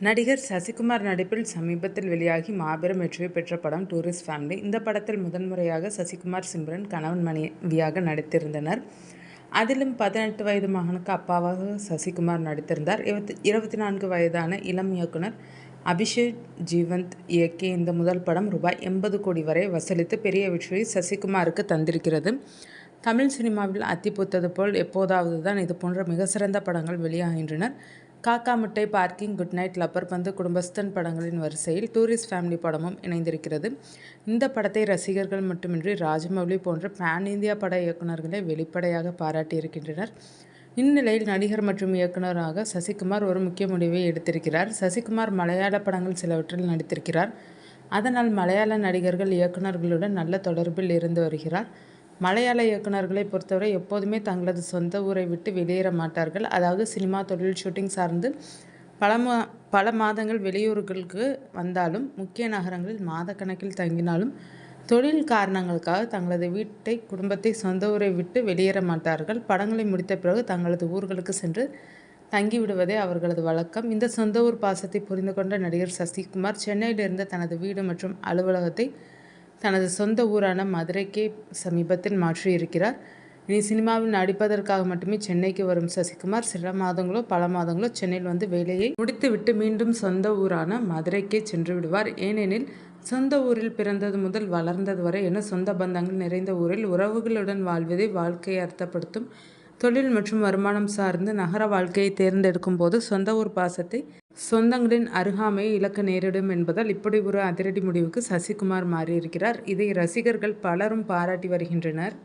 நடிகர் சசிகுமார் நடிப்பில் சமீபத்தில் வெளியாகி மாபெரும் வெற்றியை பெற்ற படம் டூரிஸ்ட் ஃபேமிலி. இந்த படத்தில் முதன்முறையாக சசிகுமார், சிம்ரன் கணவன் மனைவியாக நடித்திருந்தனர். அதிலும் 18 வயது மகனுக்கு அப்பாவாக சசிகுமார் நடித்திருந்தார். 24 வயதான இளம் இயக்குனர் அபிஷேக் ஜீவந்த் இயக்கிய இந்த முதல் படம் ரூபாய் 80 கோடி வரை வசூலித்து பெரிய வெற்றியை சசிகுமாருக்கு தந்திருக்கிறது. தமிழ் சினிமாவில் அத்திப்பூத்தது போல் எப்போதாவது தான் இதுபோன்ற மிக சிறந்த படங்கள் வெளியாகின்றன. காக்கா முட்டை, பார்க்கிங், குட் நைட், லப்பர் பந்து, குடும்பஸ்தன் படங்களின் வரிசையில் டூரிஸ்ட் ஃபேமிலி படமும் இணைந்திருக்கிறது. இந்த படத்தை ரசிகர்கள் மட்டுமின்றி ராஜமௌலி போன்ற பேன் இந்தியா பட இயக்குநர்களை வெளிப்படையாக பாராட்டியிருக்கின்றனர். இந்நிலையில் நடிகர் மற்றும் இயக்குநராக சசிகுமார் ஒரு முக்கிய முடிவை எடுத்திருக்கிறார். சசிகுமார் மலையாள படங்கள் சிலவற்றில் நடித்திருக்கிறார். அதனால் மலையாள நடிகர்கள், இயக்குநர்களுடன் நல்ல தொடர்பில் இருந்து வருகிறார். மலையாள இயக்குநர்களை பொறுத்தவரை எப்போதுமே தங்களது சொந்த ஊரை விட்டு வெளியேற மாட்டார்கள். அதாவது சினிமா தொழில் ஷூட்டிங் சார்ந்து பல மாதங்கள் வெளியூர்களுக்கு வந்தாலும், முக்கிய நகரங்களில் மாதக்கணக்கில் தங்கினாலும் தொழில் காரணங்களுக்காக தங்களது வீட்டை, குடும்பத்தை, சொந்த ஊரை விட்டு வெளியேற மாட்டார்கள். படங்களை முடித்த பிறகு தங்களது ஊர்களுக்கு சென்று தங்கிவிடுவதே அவர்களது வழக்கம். இந்த சொந்த ஊர் பாசத்தை புரிந்து கொண்ட நடிகர் சசிகுமார் சென்னையிலிருந்த தனது வீடு மற்றும் அலுவலகத்தை தனது சொந்த ஊரான மதுரைக்கே சமீபத்தில் மாற்றியிருக்கிறார். இனி சினிமாவில் நடிப்பதற்காக மட்டுமே சென்னைக்கு வரும் சசிகுமார் சில மாதங்களோ பல மாதங்களோ சென்னையில் வந்து வேலையை முடித்துவிட்டு மீண்டும் சொந்த ஊரான மதுரைக்கே சென்று விடுவார். ஏனெனில் சொந்த ஊரில் பிறந்தது முதல் வளர்ந்தது வரை என சொந்த பந்தங்கள் நிறைந்த ஊரில் உறவுகளுடன் வாழ்வதே வாழ்க்கையை அர்த்தப்படுத்தும். தொழில் மற்றும் வருமானம் சார்ந்து நகர வாழ்க்கையை தேர்ந்தெடுக்கும் போது சொந்த ஊர் பாசத்தை, சொந்தங்களின் அருகாமையை இழக்க நேரிடும் என்பதால் இப்படி ஒரு அதிரடி முடிவுக்கு சசிகுமார் மாறியிருக்கிறார். இதை ரசிகர்கள் பலரும் பாராட்டி வருகின்றனர்.